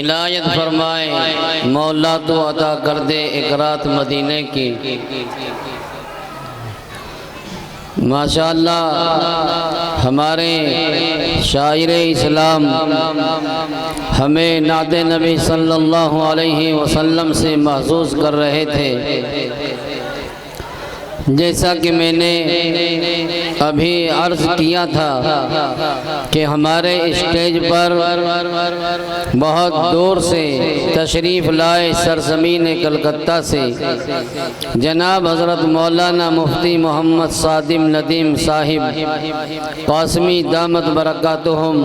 इनायत फरमाए मौला तो अता कर दे एक रात मदीने की। माशाअल्लाह हमारे शायर इस्लाम हमें नाते नबी सल्लल्लाहु अलैहि वसल्लम से महसूस कर रहे थे। जैसा कि मैंने अभी अर्ज़ किया था कि हमारे स्टेज पर बहुत दूर से तशरीफ़ लाए सरज़मीन कलकत्ता से जनाब हज़रत मौलाना मुफ्ती मोहम्मद सादिम नदीम साहिब क़ासिमी दामत बरकातुहुम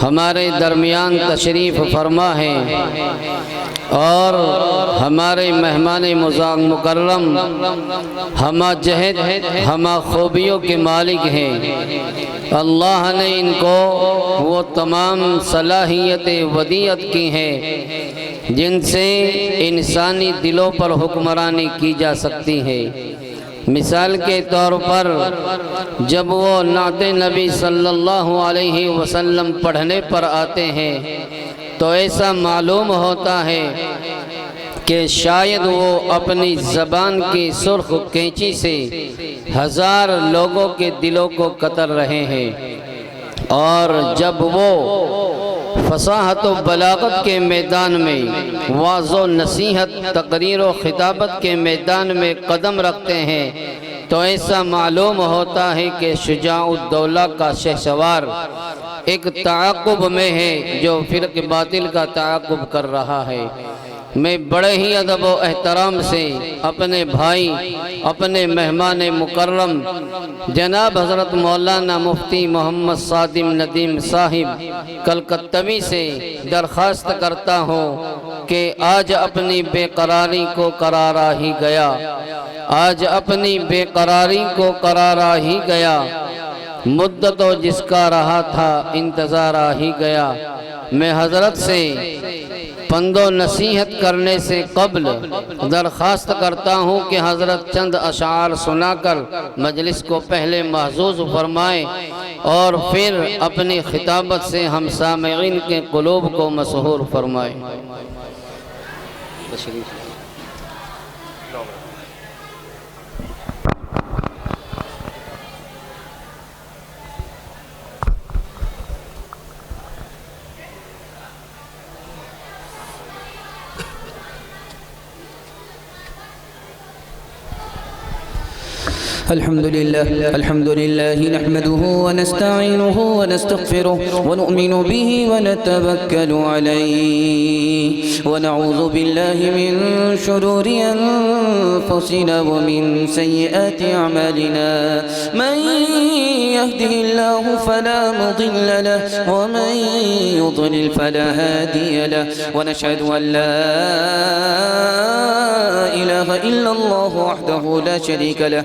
हमारे दरमियान तशरीफ़ फरमा है और हमारे मेहमान मुकर्रम हमा जहद हमा खूबियों के मालिक हैं। अल्लाह ने इनको वो तमाम सलाहियत वदीयत की है जिनसे इंसानी दिलों पर हुक्मरानी की जा सकती है। मिसाल के तौर पर जब वो नाते नबी सल्लल्लाहु अलैहि वसल्लम पढ़ने पर आते हैं तो ऐसा मालूम होता है कि शायद वो अपनी ज़बान की सुर्ख कैंची से हज़ार लोगों के दिलों को कतर रहे हैं। और जब वो फसाहत व बलागत के मैदान में वाज़ो नसीहत तकरीर व खिताबत के मैदान में कदम रखते हैं तो ऐसा मालूम होता है कि शुजाउद्दौला का शहसवार एक ताक़ुब में है जो फ़िरक़ बातिल का ताक़ुब कर रहा है। मैं बड़े ही अदब व एहतराम से अपने भाई अपने मेहमान मुकर्रम जनाब हज़रत मौलाना मुफ्ती मोहम्मद सादिम नदीम साहिब कलकत्तवी से दरख्वास्त करता हूँ कि आज अपनी बेकरारी को करारा ही गया, आज अपनी बेकरारी को करारा ही गया, मुद्दत जिसका रहा था इंतज़ार आ ही गया। मैं हज़रत से पंदो नसीहत करने से कब्ल दरख्वास्त करता हूँ कि हज़रत चंद अशार सुनाकर मजलिस को पहले महजूज़ फरमाएँ और फिर अपनी खिताबत से हम सामईन के क़ुलूब को मसहूर फरमाएँ। अल्हम्दुलिल्लाह नहमदुहु व नस्तईनुहु व नस्तगफिरुहु व नु'मिनु बिही व नतवक्कलु अलैहि व नऊज़ु बिल्लाहि मिन शुरूरि अनफुसिना व मिन सय्यिआति अमालिना मन यहदिहिल्लाहु फला मुदिल्ल लहु व मन युद्लिल फला हादिय लहु व नशहदु अन ला इलाहा इल्लल्लाहु वहदहु ला शरीका लहु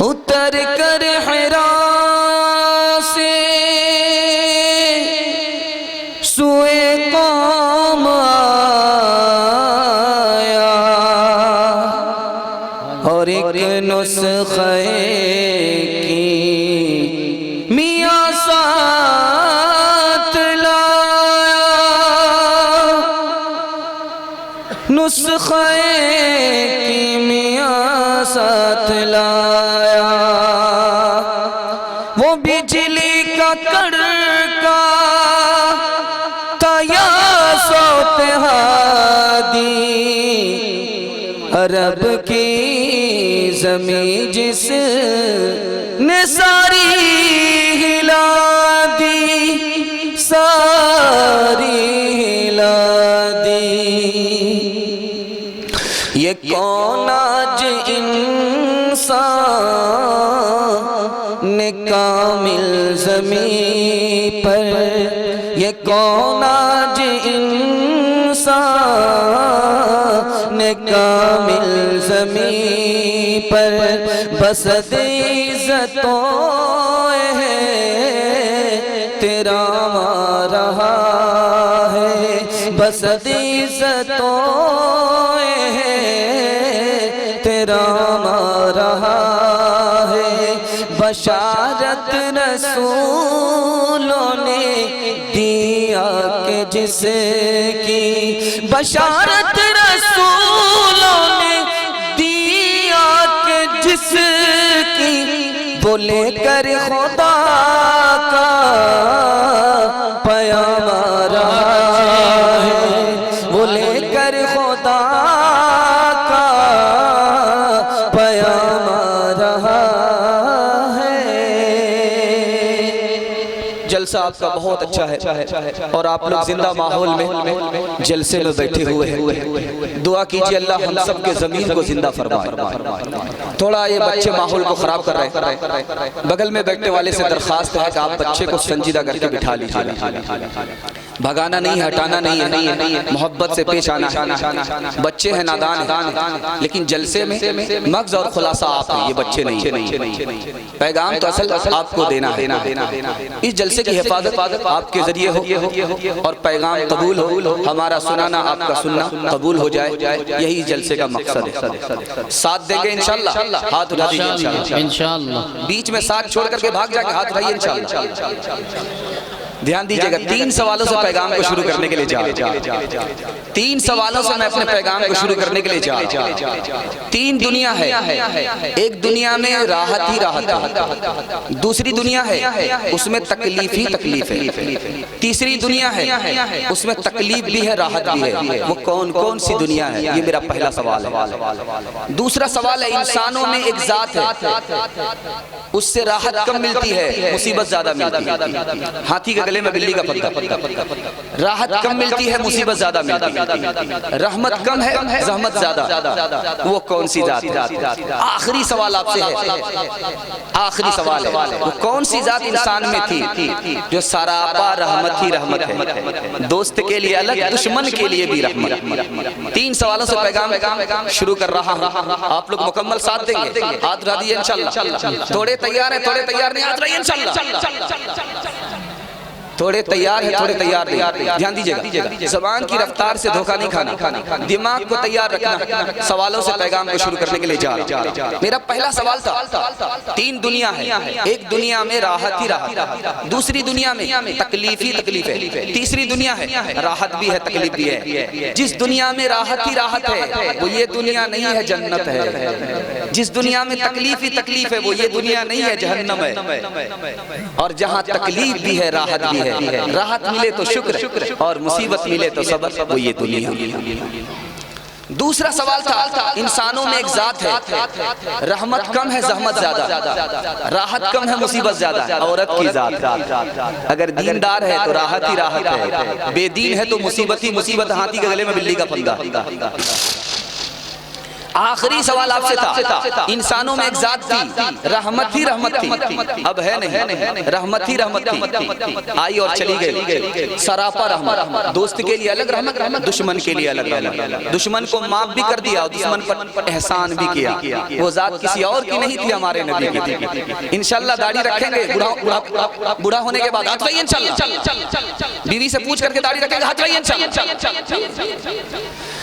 उतर कर हिरा से सुए कौम आया और एक नुस्खे की मियां साथ लाया अरब की ज़मीं जिस ने सारी हिला दी, सारी हिला दी। ये कौन आज इंसान ने कामिल ज़मीं पर, ये कौन आज इंसान ने कामिल ज़मीं पर बसद इज़्ज़तों है तेरा रहा है, बसद इज़्ज़तों है तेरा रहा है। बशारत रसूलों ने दिया कि जिसकी, बशारत रसूलों ने दिया कि जिसकी, बोले कर खुदा का पैगाम रहा है, बोले कर खुदा का पैगाम रहा है। जलसा आपका बहुत अच्छा है और आप लोग जिंदा माहौल में जलसे में बैठे हुए हैं। दुआ कीजिए अल्लाह हम सब के ज़मीन को जिंदा फरमाए। थोड़ा ये बच्चे माहौल को खराब कर रहे हैं। बगल में बैठने वाले से दरखास्त है कि आप बच्चे को संजीदा करके बिठा लीजिए। भगाना नहीं, हटाना नहीं है, मोहब्बत से पेश आना है। बच्चे हैं, नादान हैं, लेकिन जलसे में मग़ज़ और खुलासा आप हैं, ये बच्चे नहीं है। पैगाम तो असल आपको देना है। इस जलसे की हिफाजत आपके जरिए हो और पैगाम कबूल हो, हमारा सुनाना आपका सुनना कबूल हो जाए, यही जलसे का मकसद है। साथ देंगे इंशाअल्लाह, हाथ उठा दीजिए इंशाअल्लाह। बीच में साथ छोड़ करके भाग जाके हाथ उठाइए इंशाअल्लाह। ध्यान दीजिएगा, 3 सवालों से पैगाम को शुरू करने के लिए जा 3 सवालों से मैं अपने पैगाम को शुरू करने के लिए जा 3 दुनिया है। एक दुनिया में राहत ही राहत है, दूसरी दुनिया है उसमें तकलीफ ही तकलीफ है, तीसरी दुनिया है उसमें तकलीफ भी है राहत भी है। वो कौन कौन सी दुनिया है, ये मेरा पहला सवाल है। दूसरा सवाल है, इंसानों में एक जात है उससे राहत कम मिलती है, मुसीबत ज्यादा मिलती है। हाथी के गले में बिल्ली का पत्ता, राहत कम मिलती है, मुसीबत ज्यादा मिलती है। रहमत कम है, जहमत ज्यादा, वो कौन सी जात है? आखिरी सवाल आपसे है, आखिरी सवाल है, वो कौन सी जात इंसान में थी जो सरापा रहमत ही रहमत है, दोस्त के लिए अलग, दुश्मन के लिए भी रहमत। 3 सवालों से पैगाम शुरू कर रहा हूं, आप लोग मुकम्मल साथ देंगे, हाथ उठा दिए इंशाअल्लाह। थोड़े तैयार है, थोड़े तैयार नहीं, हाथ उठाइए इंशाअल्लाह। थोड़े तैयार है, थोड़े तैयार नहीं। ध्यान दीजिएगा, ज़बान की रफ्तार से धोखा नहीं खाना, दिमाग को तैयार रखना। सवालों से पैगाम को शुरू करने के लिए जा रहा। मेरा पहला सवाल था, 3 दुनिया है, एक दुनिया में राहत ही राहत, दूसरी दुनिया में तकलीफ ही तकलीफ है, तीसरी दुनिया है राहत भी है तकलीफ भी है। जिस दुनिया में राहत ही राहत है वो ये दुनिया नहीं है, जन्नत है। जिस दुनिया में तकलीफ ही तकलीफ है वो ये दुनिया नहीं है, जहन्नम है। और जहाँ तकलीफ भी है राहत भी है, राहत मिले तो शुक्र और मुसीबत मिले तो सब्र, वो ये दुनिया। दूसरा सवाल था, इंसानों में एक जात है, रहमत कम है, जहमत ज्यादा, राहत कम है, मुसीबत ज्यादा है। औरत की जात, अगर दीनदार है तो राहत ही राहत है, बेदीन है तो मुसीबत ही मुसीबत। हाथी के गले में बिल्ली का फंदा। आखिरी सवाल आपसे था, इंसानों में एक जात थी, रहमत ही रहमत थी, अब है नहीं, रहमत ही रहमत थी, आई और चली गई। सरापा रहमत, दोस्त के लिए अलग रहमत, दुश्मन के लिए अलग रहमत। दुश्मन को माफ भी कर दिया और दुश्मन पर एहसान भी किया। वो जात किसी और की नहीं थी, हमारे नबी की थी। इंशाअल्लाह दाढ़ी रखेंगे, बूढ़ा होने के बाद हाथ रखिए इंशाअल्लाह। बीवी से पूछ करके दाढ़ी रखेंगे, हाथ रखिए इंशाअल्लाह।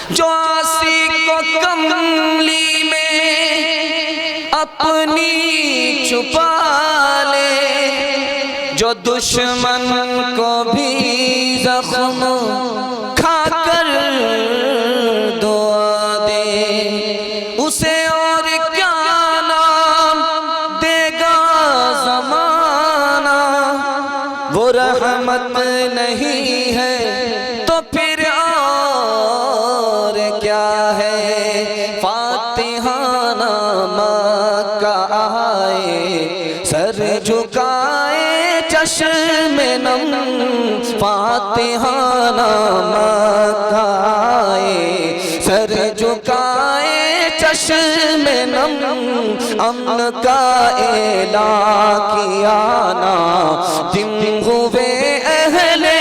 जो आशिक को कमली में अपनी छुपा ले, जो दुश्मन को भी जख्म खाकर दुआ दे, उसे और क्या नाम देगा ज़माना। वो रहमत नहीं है तो फिर क्या है। फातिहाना मकाए, सर झुकाए चश्मे नम अमन का एला किया ना, जिम हुए अहले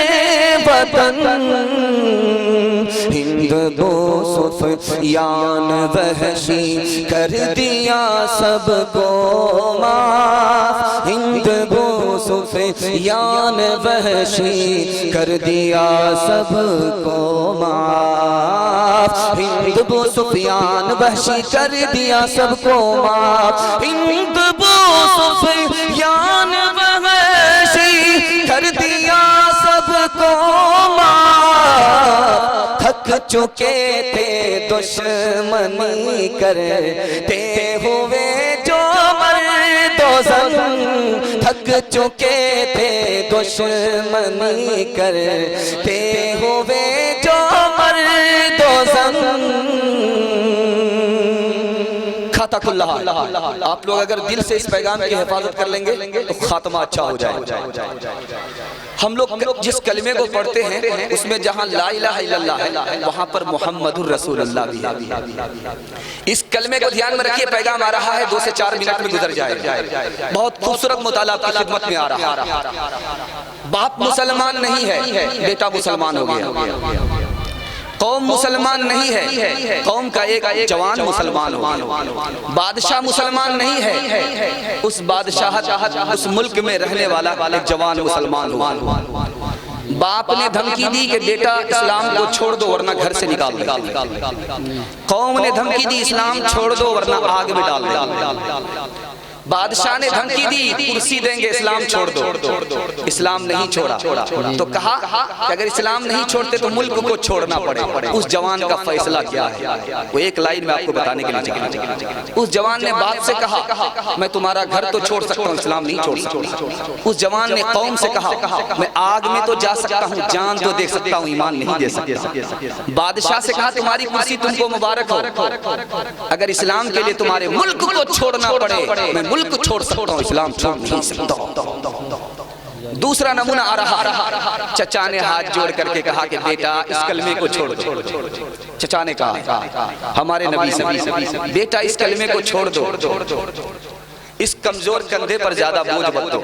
वतन हिंद बो सुफयान वहशी कर दिया सबको माफ, हिंद बो सुफयान वहशी कर दिया सबको माफ, हिंद बो सुफयान वहशी कर दिया सबको माफ, हिंद बो सुफयान वहशी कर दिया सबको माफ। थक चुके थे दुश्मनी करते हुए जो मर्दोज़न, थक चुके थे दुश्मनी करते हुए जो मर्दोज़न। खाताकुल्लाह, आप लोग अगर दिल से इस पैगाम की हिफाजत कर लेंगे तो खात्मा अच्छा हो जाएगा। हम लोग जिस कलमे को पढ़ते हैं उसमें जहाँ ला इलाहा इल्लल्लाह है वहाँ पर मुहम्मदुर रसूलुल्लाह भी है। इस कलमे को ध्यान में रखिए, पैगाम आ रहा है 2 से 4 मिनट में गुजर जाएगा। बहुत खूबसूरत मुताला की खिदमत में आ रहा है। बाप मुसलमान नहीं है, बेटा मुसलमान हो गया। कौम मुसलमान नहीं है, कौम का एक जवान मुसलमान हो। बादशाह मुसलमान नहीं है, उस बादशाह उस मुल्क में रहने वाला एक जवान मुसलमान हो। बाप ने धमकी दी कि बेटा इस्लाम को छोड़ दो वरना घर से निकाल दे। कौम ने धमकी दी इस्लाम छोड़ दो वरना आग में डाल दे। बादशाह ने धमकी दी कुर्सी देंगे इस्लाम छोड़ दो, इस्लाम नहीं छोड़ा। तो कहा कि अगर इस्लाम नहीं छोड़ते तो मुल्क को छोड़ना पड़े। उस जवान का फैसला क्या है वो एक लाइन में आपको बताने के लिए। उस जवान ने बाप से कहा मैं तुम्हारा घर तो छोड़ सकता हूँ, इस्लाम नहीं छोड़ सकता। उस जवान ने कौम से कहा मैं आग में तो जा सकता हूँ, जान तो दे सकता हूँ, ईमान नहीं दे सकता। बादशाह से कहा तुम्हारी कुर्सी तुमको मुबारक हो, अगर इस्लाम के लिए तुम्हारे मुल्क को छोड़ना पड़े मैं मुल्क छोड़ सकता हूँ, इस्लाम छोड़ नहीं सकता। दूसरा नमूना आ रहा, चचा ने हाथ जोड़ करके कहा कि बेटा इस कलमे को छोड़ दो। चचा ने कहा हमारे नबी से बेटा इस कलमे को छोड़ दो, इस कमजोर कंधे पर ज्यादा बोझ मत दो।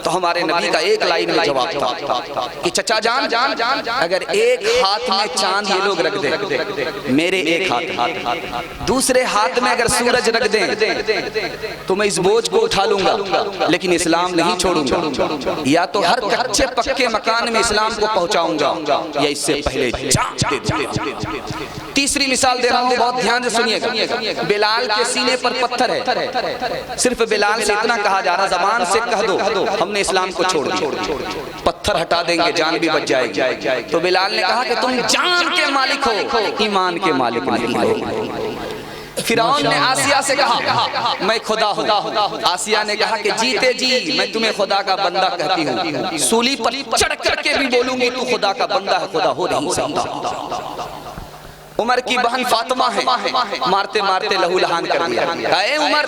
तो हमारे नबी का एक लाइन में जवाब था कि चचा जान अगर एक हाथ में चांद ये लोग रख दे, मेरे एक हाथ, दूसरे हाथ में अगर सूरज रख दें तो मैं इस बोझ को उठा लूंगा, लेकिन इस्लाम नहीं छोड़ूंगा। या तो हर कच्चे पक्के मकान में इस्लाम को पहुंचाऊंगा या इससे पहले जान दे दूंगा। तीसरी मिसाल दे रहा हूं, बहुत ध्यान से सुनिएगा। बिलाल के सीने पर पत्थर है, सिर्फ बिलाल से इतना कहा जा रहा जबान से कह दो हमने इस्लाम को छोड़ दिया, पत्थर हटा देंगे, जान भी बच जाएगी। तो बिलाल ने कहा कि तुम जान के मालिक हो, ईमान के मालिक नहीं हो। फिरौन ने आसिया से कहा मैं खुदा हूँ, आसिया ने कहा कि जीते जी मैं तुम्हें खुदा का बंदा कहती हूँ, सूली पर चढ़ करके भी बोलूंगी तू खुदा का बंदा है, खुदा हो नहीं सकता। उमर की बहन फातिमा है, मारते मारते लहू लहान कर दिया। ऐ उमर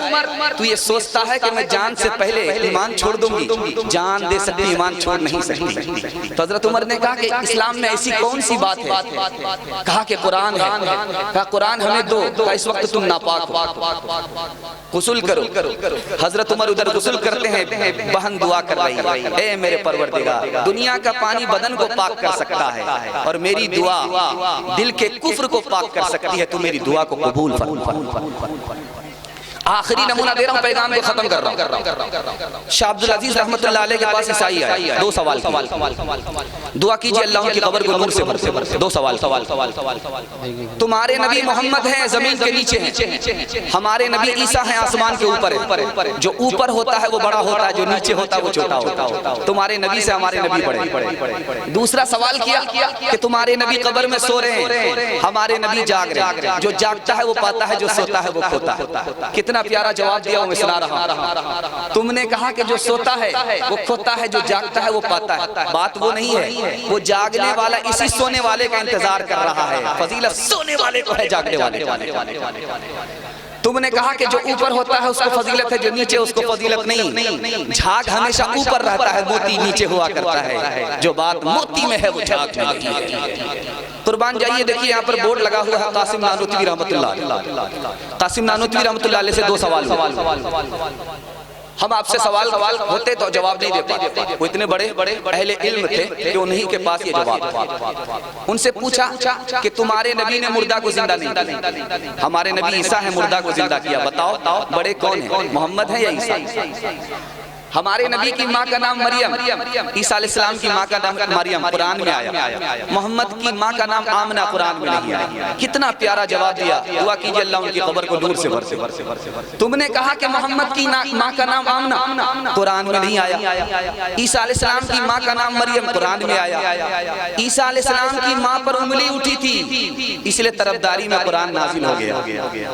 तू ये सोचता है कि मैं जान से पहले ईमान छोड़ दूंगी, जान दे सकती ईमान छोड़ नहीं सकती। तो हजरत उमर ने कहा कि इस्लाम में ऐसी कौन सी बात है, कहा कि कुरान है, कहा कुरान हमें दो, कहा इस वक्त तुम नापाक हो, गुस्ल करो। हजरत उमर उधर गुस्ल करते हैं, बहन दुआ कर रही है ए मेरे परवरदिगार, दुनिया का पानी बदन को पाक कर सकता है और मेरी दुआ दिल के कुफ्र को पाक कर सकती है, तू मेरी दुआ को कबूल फरमा। आखिरी नमूना दे रहा हूं, पैगाम को खत्म कर रहा हूं। शाह अब्दुल अजीज रहमतुल्लाह अलैह के पास ईसाई आया, 2 सवाल दुआ कीजिए अल्लाह की कब्र को नूर से भर। 2 सवाल तुम्हारे नबी मोहम्मद हैं जमीन के नीचे हैं, हमारे नबी ईसा हैं आसमान के ऊपर है। जो ऊपर होता है वो बड़ा होता है, जो नीचे होता है वो छोटा होता है। तुम्हारे नबी से हमारे नबी बड़े। दूसरा सवाल किया कि तुम्हारे नबी कब्र में सो रहे हैं, हमारे नबी जाग रहे हैं। जो जागता है वो पाता है, जो सोता है वो खोता है। कितना प्यारा जवाब दिया हूं, मैं सुना रहा। तुमने कहा कि जो सोता है वो खोता है, जो जागता है वो पाता है। बात वो नहीं है, वो जागने वाला इसी सोने वाले का इंतजार कर रहा है। फजीलत सोने वाले को है, जागने वाले। तुमने कहा कि जो ऊपर होता है उसको फजीलत है, जो नीचे उसको फजीलत नहीं। झाग हमेशा ऊपर रहता है, मोती नीचे हुआ करता है। जो बात मोती में है वो झाग में नहीं है। कुर्बान जाइए, देखिए यहाँ पर बोर्ड लगा हुआ है कासिम नानूतवी रहमतुल्लाह। कासिम नानूतवी रहमतुल्लाह अलैह से दो सवाल हम आपसे सवाल होते तो जवाब नहीं दे पाते। वो इतने बड़े अहले इल्म थे कि उन्हीं के पास ये जवाब। उनसे पूछा कि तुम्हारे नबी ने मुर्दा को जिंदा नहीं किया, हमारे नबी ईसा है मुर्दा को जिंदा किया, बताओ बड़े कौन है, मोहम्मद है या ईसा? हमारे नबी की माँ का नाम मरियम, ईसा अलैहिस्सलाम की माँ का नाम मरियम कुरान में आया, मोहम्मद की माँ का नाम आमना कुरान में नहीं आया। कितना प्यारा जवाब दिया। दुआ कीजिए अल्लाह उनकी कब्र को नूर से भर से। तुमने कहा कि मोहम्मद की माँ का नाम आमना कुरान में नहीं आया, ईसा अलैहिस्सलाम की माँ का नाम मरियम कुरान में आया। ईसा अलैहिस्सलाम की माँ पर उंगली उठी थी इसलिए तरफदारी में कुरान नाजिल हो गया।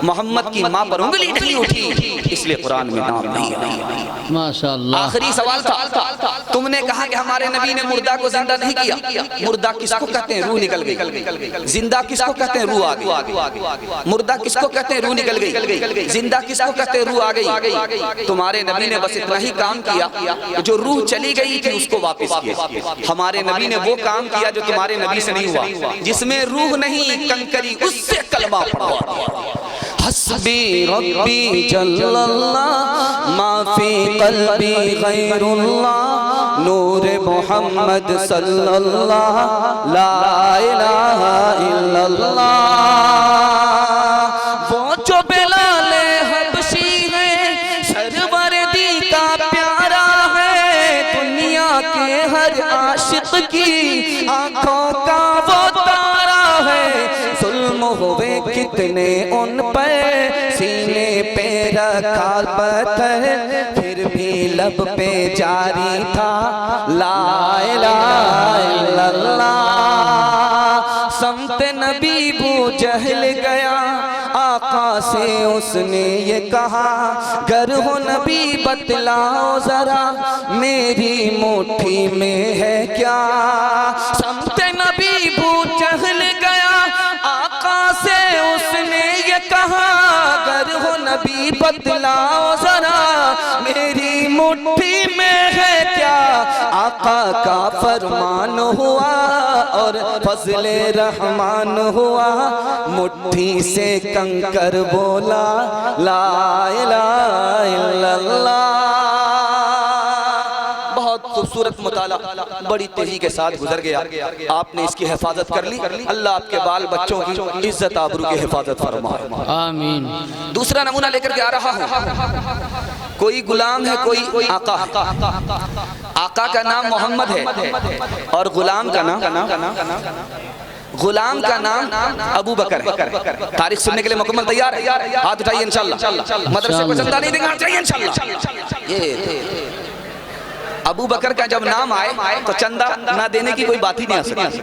मोहम्मद की माँ पर उंगली नहीं उठी इसलिए कुरान में नाम नहीं आया। माशाअल्लाह। आखिरी सवाल था, तुमने कहा कि हमारे नबी ने मुर्दा को जिंदा नहीं किया। मुर्दा किसको कहते हैं? रूह निकल गई। जिंदा किसको कहते हैं? रूह आ गई। मुर्दा किसको कहते हैं? रूह निकल गई। जिंदा किसको कहते हैं? रूह आ गई। तुम्हारे नबी ने बस इतना ही काम किया, जो रूह चली गई थी उसको वापस किया। हमारे नबी ने वो काम किया जो तुम्हारे नबी से नहीं हुआ, जिसमें रूह नहीं कंकरी उससे कलमा पढ़वा। हस्बी रब्बी जल्लल्लाह माफी कल्बी गैरुल्लाह नूर मोहम्मद सल्लल्लाह ला इलाहा इल्लल्लाह। वो जो बिलाले हबशी है सरवरदी का प्यारा है, दुनिया के हर आशिक की आंखों का वो तारा है। जुल्म हुए कितने उन पर सीने पे रखा पत्थर, फिर भी लब पे जारी था ला इलाहा इल्लल्लाह। समत नबी बू जहल गया आका से उसने ये कहा, गर हो नबी बतलाओ जरा मेरी मुट्ठी में है क्या। समत नबी बू जहल गया आका से उसने ये कहा, गर हो नबी बतलाओ जरा मेरी मुट्ठी में है क्या। आका का फरमान हुआ और फजले रहमान हुआ, मुट्ठी से कंकर बोला ला इलाहा इल्लल्लाह। बहुत खूबसूरत मुताला बड़ी तेजी के साथ गुजर गया। आपने इसकी हिफाजत कर ली। अल्लाह आपके बाल बच्चों की इज्जत आबरू की हिफाजत फरमाए। आमीन। दूसरा नमूना लेकर के आ रहा हूँ। कोई गुलाम है, कोई आका। आका का नाम मोहम्मद है और गुलाम का नाम अबू बकर है। तारीख सुनने के लिए मुकम्मल तैयार है? हाथ उठाइए इंशाअल्लाह। मदरसे को चंदा नहीं देंगे, चाहिए इंशाअल्लाह। ये अबू बकर का जब नाम आए तो चंदा ना देने की कोई बात ही नहीं आ सकती।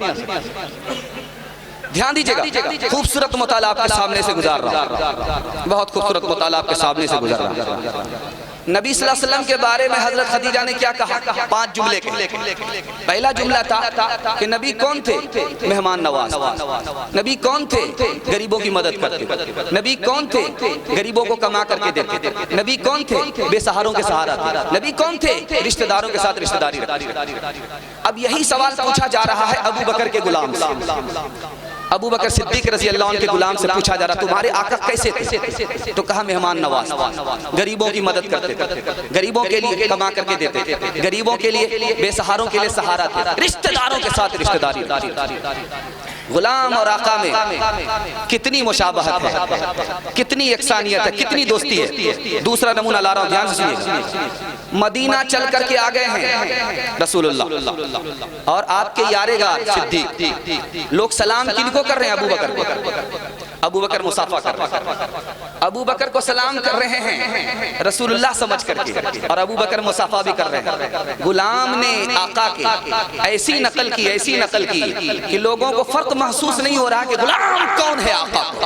ध्यान दीजिएगा, खूबसूरत मुताला आपके सामने से गुजार रहा हूं। बहुत खूबसूरत मुताला आपके सामने से गुजर रहा है। नबी सल्लल्लाहु अलैहि वसल्लम के बारे में हजरत खदीजा ने क्या कहा? 5 जुमले के। पहला जुमला था कि नबी कौन थे? मेहमान नवाज। नबी कौन थे? गरीबों की मदद करते। नबी कौन थे? गरीबों को कमा करके देते। नबी कौन थे? बेसहारों के सहारा थे। नबी कौन थे? रिश्तेदारों के साथ रिश्तेदारी रखते। अब यही सवाल पूछा जा रहा है अबू बकर के गुलाम से। अबू बकर सिद्दीक रज़ी अल्लाह अन्हु के गुलाम से पूछा जा रहा, तुम्हारे आका कैसे थे? तो कहा मेहमान नवाज, गरीबों की मदद करते थे, गरीबों के लिए कमा करके देते थे, गरीबों के लिए बेसहारों के लिए सहारा थे, रिश्तेदारों के साथ रिश्तेदारी। गुलाम और आका में कितनी मुशाबहत है, कितनी यकसानियत है, कितनी दोस्ती है। दूसरा नमूना ला रहा हूं, ध्यान से सुनिए। मदीना चल करके आ गए हैं रसूलुल्लाह और आपके यारेगार सिद्दीक। लोग सलाम किनको कर रहे हैं? अबू बकर को। अबू बकर मुसाफा कर रहे हैं। अबू बकर को सलाम कर रहे हैं रसूलुल्लाह समझ करके, और अबू बकर मुसाफा भी कर रहे हैं। गुलाम ने आका के ऐसी नकल की कि लोगों को फर्क महसूस नहीं हो रहा कि गुलाम कौन है आका को।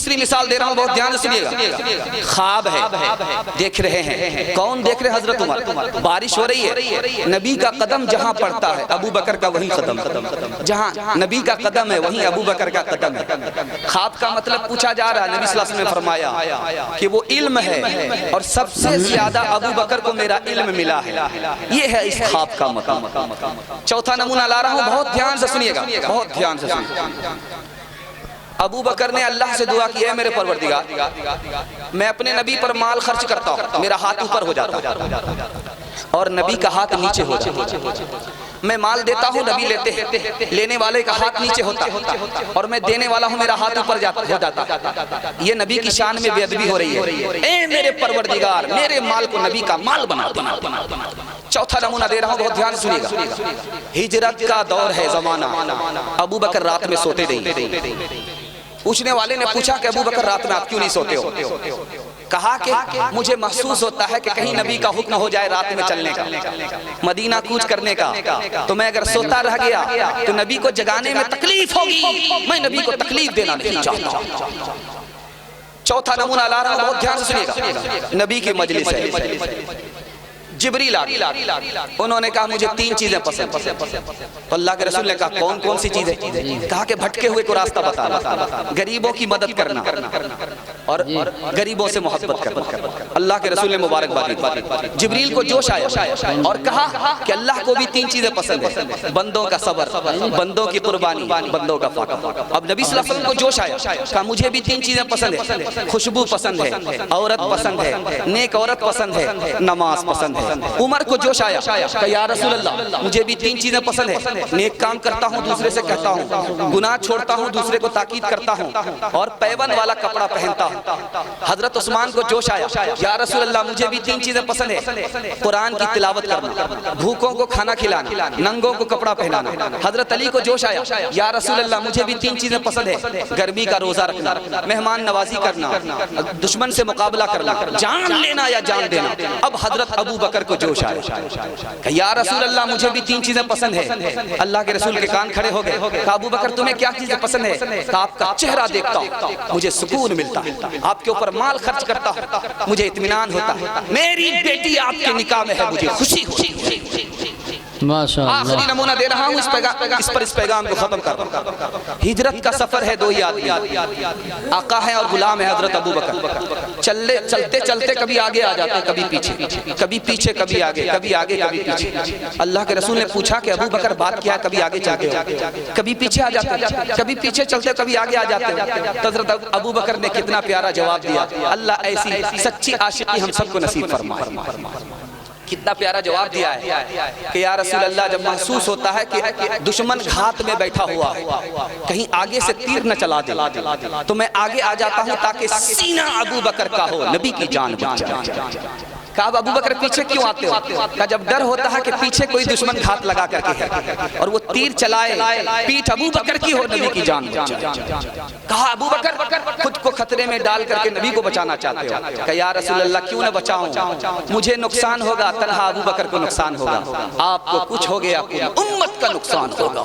तीसरी मिसाल दे रहा हूँ, बहुत ध्यान से सुनिएगा। ख्वाब है, देख रहे हैं। कौन देख रहे हैं? हजरत उमर। बारिश हो रही है, नबी का कदम जहाँ पड़ता है अबू बकर का वही कदम, जहाँ नबी का कदम है वहीं अबू बकर का कदम है। ख्वाब का मतलब पूछा जा रहा है। नबी सल्लल्लाहु अलैहि वसल्लम ने फरमाया कि वो इल्म है और सबसे ज्यादा अबू बकर को मेरा इल्म मिला है। ये है इस ख्वाब का मतलब। चौथा नमूना ला रहा हूँ, बहुत ध्यान से सुनिएगा, बहुत ध्यान से सुनिएगा। अबू बकर ने अल्लाह से दुआ की है, मेरे परवरदिगार मैं अपने नबी पर माल खर्च करता हूँ, मेरा हाथ ऊपर हो जाता और नबी का हाथ नीचे हो जाता। मैं माल देता हूँ, नबी लेते हैं, लेने वाले का हाथ नीचे होता और मैं देने वाला हूँ, मेरा हाथ ऊपर हो जाता। ये नबी की शान में बेअदबी हो रही है। ए मेरे परवरदिगार, मेरे माल को नबी का माल बना। चौथा नमूना दे रहा हूँ, बहुत ध्यान सुनिएगा। हिजरत का दौर है, जमाना। अबू बकर रात में सोते नहीं। पूछने वाले ने पूछा कि अबू बकर रात में आप क्यों नहीं सोते हो? कहा कि मुझे महसूस होता है कि कहीं नबी का हुक्म हो जाए रात में चलने का, मदीना कूच करने का, तो मैं अगर सोता रह गया तो नबी को जगाने में तकलीफ होगी, मैं नबी को तकलीफ देना नहीं चाहता। चौथा नमूना ला रहा हूं, बहुत ध्यान से सुनिएगा। नबी की मजलिस है, जिब्रील आ गए, उन्होंने कहा मुझे 3 चीजें पसंद। तो अल्लाह के रसूल ने कहा कौन कौन सी चीजें? कहा कि भटके हुए को रास्ता बताना, गरीबों की मदद करना और गरीबों से मोहब्बत करना। अल्लाह के रसूल ने मुबारकबाद दी। जिब्रील को जोश आया और कहा कि अल्लाह को भी 3 चीजें पसंद है, बंदों का सब्र, बंदों की कुर्बानी, बंदों का फाका। अब नबी सल्लल्लाहु अलैहि वसल्लम को जोश आया, कहा मुझे भी 3 चीजें पसंद है, खुशबू पसंद है, औरत पसंद है, नेक औरत पसंद है, नमाज पसंद है। उमर को जोश आया, कहा या रसूल अल्लाह मुझे भी 3 चीजें पसंद है, नेक काम करता हूँ, दूसरे से कहता हूँ, गुनाह छोड़ता हूँ, दूसरे को ताकीद करता हूँ और पैबंद वाला कपड़ा पहनता हूँ। हजरत उस्मान को जोश आया, या रसूल अल्लाह मुझे भी 3 चीजें पसंद है, कुरान की तिलावत करना, भूखों को खाना खिलाना, नंगों को कपड़ा पहनाना। हजरत अली को जोश आया, या रसूल अल्लाह मुझे भी 3 चीजें पसंद है, गर्मी का रोजा रखना, मेहमान नवाजी करना, दुश्मन से मुकाबला करना, जान लेना या जान देना। अब हजरत अबू बकर को जोश आया, या रसूल अल्लाह मुझे भी 3 चीजें पसंद है। अल्लाह के रसूल के कान खड़े हो गए, कहा अबू बकर तुम्हें क्या चीजें पसंद है? कहा आपका चेहरा देखता हूँ मुझे सुकून मिलता है, आपके ऊपर माल खर्च करता हूँ मुझे इत्मीनान होता है, मेरी बेटी आपके निकाह में है मुझे खुशी खुशी। आखिरी नमूना दे रहा हूँ, इस पैगाम को खत्म कर रहा हूँ। हिजरत का सफर है, 2 ही आदमी, आका है और गुलाम है हजरत अबू बकर। चलते चलते कभी आगे आ जाते हैं, कभी पीछे, कभी पीछे, कभी आगे, कभी आगे, कभी पीछे। अल्लाह के रसूल ने पूछा कि अबू बकर बात क्या है? कभी आगे चलते हो, कभी पीछे आ जाते, कभी पीछे चलते, कभी आगे आ जाते। हजरत अबू बकर ने कितना प्यारा जवाब दिया। अल्लाह ऐसी सच्ची आशिकी हम सबको नसीब फरमाए। कितना प्यारा जवाब दिया है कि या रसूल अल्लाह जब महसूस होता है कि दुश्मन घात में बैठा हुआ कहीं आगे से तीर न चला दे तो मैं आगे आ जाता हूँ ताकि सीना अबू बकर का हो, नबी की जान बच जाए। कहा अबू बकर पीछे क्यों आते हो? कहा जब डर होता है कि पीछे कोई दुश्मन घात लगा करके है और वो तीर चलाए, पीठ अबू बकर की हो, नबी की जान बच जाए। कहा अबू बकर खुद को खतरे में डाल करके नबी को बचाना चाहते हो? कहा या रसूल अल्लाह क्यों न बचाऊं, मुझे नुकसान होगा, तन्हा अबू बकर को नुकसान होगा, आपको कुछ हो गया, उम्मत का नुकसान होगा।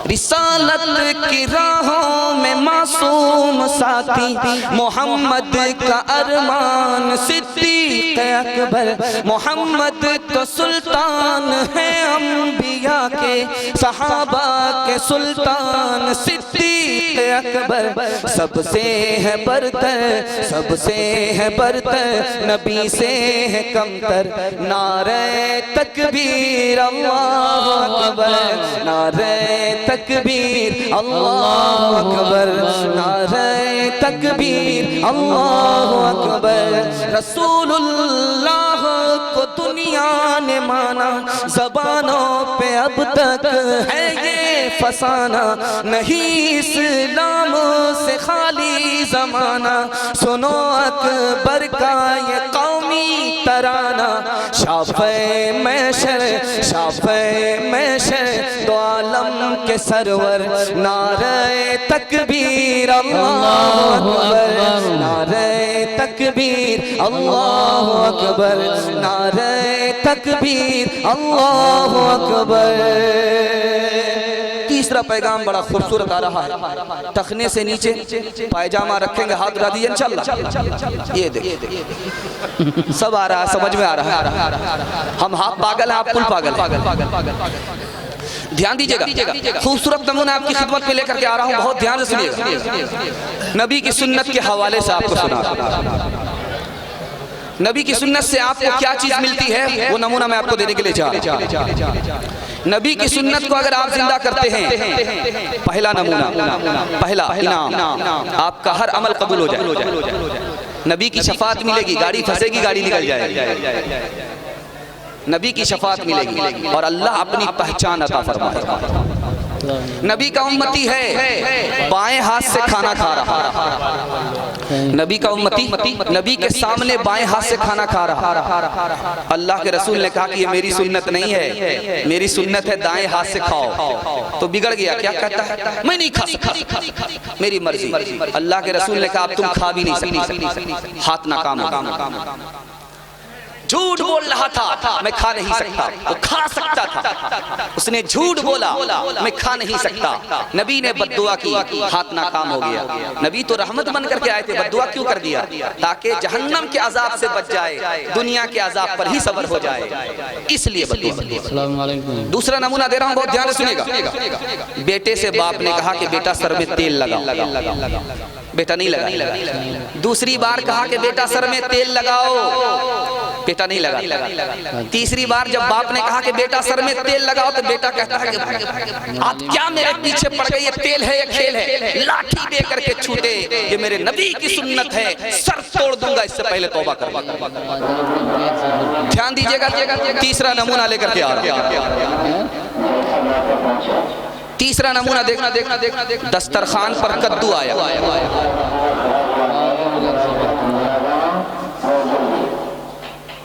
रिसालत की राहों में मासूम साथी मोहम्मद का अरमान, सिद्दीक़ अकबर मोहम्मद तो सुल्तान है अंबिया के, सहाबा के सुल्तान सिद्दीक़ अकबर सबसे है बरतर, सबसे है बरतर, नबी से है कमतर। नारे तकबीर अल्लाहु अकबर, नारे तकबीर अल्लाहु अकबर, नारे तकबीर अल्लाहु अकबर। रसूलुल्लाह को दुनिया ने माना, ज़बानों पे अब तक है ये फसाना, नहीं इस्लाम से खाली ज़माना, सुनो अकबर का ये कौमी तराना। शाफ़े मैशर, शाफ़े मैशर दो आलम के सरवर, नारे तकबीर अल्लाहु अकबर, नारे तकबीर अल्लाहु अकबर, नारे तकबीर अल्लाहु अकबर। तीसरा पैगाम बड़ा खूबसूरत आ रहा है। टखने से नीचे पायजामा रखेंगे, हाथ उठा दीजिए इंशाल्लाह। ये देखिए सब आ रहा है, समझ में आ रहा है। हम हाफ पागल हैं, आप फुल पागल। ध्यान दीजिएगा, खूबसूरत नमूना आपकी खिदमत में लेकर के आ रहा हूँ, बहुत ध्यान से सुनिएगा। नबी की सुन्नत के हवाले से आपको सुना, नबी की सुन्नत से आपको क्या चीज मिलती है वो नमूना मैं आपको देने के लिए चाह रहा हूं। नबी की सुन्नत को अगर आप जिंदा करते हैं, पहला नमूना, पहला इनाम, आपका हर अमल कबूल हो जाए। नबी की शफाअत मिलेगी, गाड़ी फंसेगी, गाड़ी निकल जाएगी। नबी की शफाअत मिलेगी और अल्लाह अपनी पहचान अता फरमाएगा। नबी का उम्मती है, बाएं हाथ से खाना खा रहा। नबी का उम्मती नबी के सामने बाएं हाथ से खाना खा रहा। अल्लाह के रसूल ने कहा कि ये मेरी सुन्नत नहीं है, मेरी सुन्नत है दाएं हाथ से खाओ। तो बिगड़ गया, क्या कहता है, मैं नहीं खा सकता, मेरी मर्जी। अल्लाह के रसूल ने कहा तुम खा भी नहीं सकती, हाथ नाकाम हो। झूठ बोल रहा था, मैं खा नहीं सकता, वो खा सकता था। उसने झूठ बोला, मैं खा नहीं सकता। नबी ने बद्दुआ की, हाथ नाकाम हो गया। नबी तो रहमत बन करके आए थे, बद्दुआ क्यों कर दिया? ताकि जहन्नम के अजाब से बच जाए, दुनिया के अजाब पर ही सब्र हो जाए, इसलिए बद्दुआ। दूसरा नमूना दे रहा हूं, बहुत ध्यान से सुनिएगा। बेटे से बाप ने कहा कि बेटा सर में तेल लगाओ, बेटा नहीं लगा। दूसरी बार कहा कि बेटा सर में तेल लगाओ, बेटा नहीं लगा। तीसरी बार जब बाप ने कहा कि बेटा सर में तेल लगाओ, तो बेटा कहता है कि आप क्या मेरे पीछे पड़ गए, ये तेल है, ये खेल है। लाठी दे करके छूटे, ये मेरे नबी की सुन्नत है, सर तोड़ दूंगा, इससे पहले तौबा कर। ध्यान दीजिएगा, तीसरा नमूना लेकर के आ रहा हूं। तीसरा नमूना देखना, दस्तरखान पर कद्दू आया।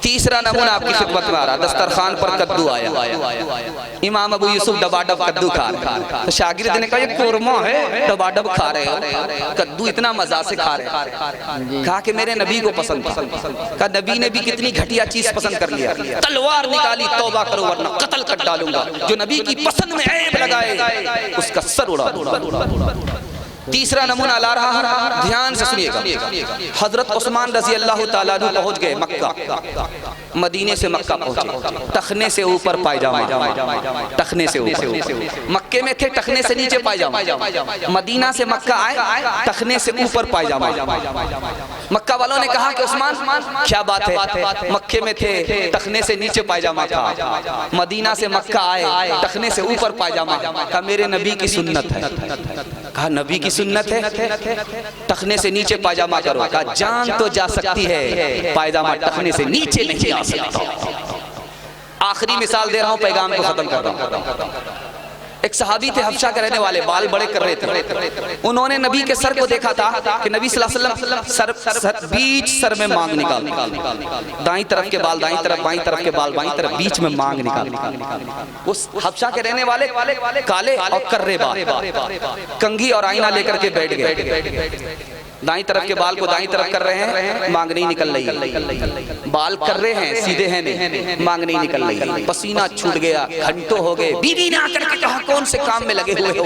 तीसरा नमूना आपकी खिदमत में आ रहा, दस्तरखान पर कद्दू आया। इमाम अबू यूसुफ डबाडब कद्दू खा रहे, तो शागिर्द ने कहा ये कोरमा है, डबाडब खा रहे हो, कद्दू इतना मजा से खा रहे। कहा कि मेरे नबी को पसंद। कहा नबी ने भी कितनी घटिया चीज पसंद कर लिया, तलवार निकाली, तौबा करो वरना कत्ल कर डालूंगा। जो नबी की पसंद में ऐब लगाए उसका सर उड़ा। तीसरा नमूना ला रहा है, ध्यान से सुनिएगा। हजरत उस्मान रजी अल्लाह ताला अन्हु पहुंच गए मक्का, मदीने से मक्का पहुंचे, टखने से ऊपर पायजामा, टखने से ऊपर। मक्के में थे, टखने से नीचे पायजामा। मदीना से मक्का आए, टखने से ऊपर पायजामा। मक्का वालों ने कहा कि उस्मान क्या बात है, मक्के में थे, टखने से नीचे पायजामा था, मदीना से मक्का आए, टखने से ऊपर पायजामा। कहा मेरे नबी की सुन्नत है। कहा नबी की सुन्नत है, टखने से नीचे पायजामा करो। कहा जान तो जा सकती है, पायजामा टखने से नीचे नहीं आ सकता। आखिरी मिसाल दे रहा हूं, पैगाम को खत्म कर रहा हूं। एक सहाबी थे, हबशा के रहने वाले, बाल बड़े कर रहे थे। उन्होंने नबी के सर को देखा था कि नबी सल्लल्लाहु अलैहि वसल्लम बीच सर में मांग निकाल, दाईं तरफ के बाल दाईं तरफ, बाईं तरफ के बाल बाईं तरफ, बीच में मांग निकाल। उस हबशा के रहने वाले काले और कर्रे बाल, कंघी और आईना लेकर के बैठ गए। दाईं तरफ के बाल को दाईं तरफ कर रहे हैं, मांग नहीं निकल रही। बाल कर रहे हैं, सीधे हैं नहीं, मांग नहीं निकल रही। पसीना छूट गया, घंटों हो गए। बीवी ने आकर के कहा कौन से काम में लगे हुए हो?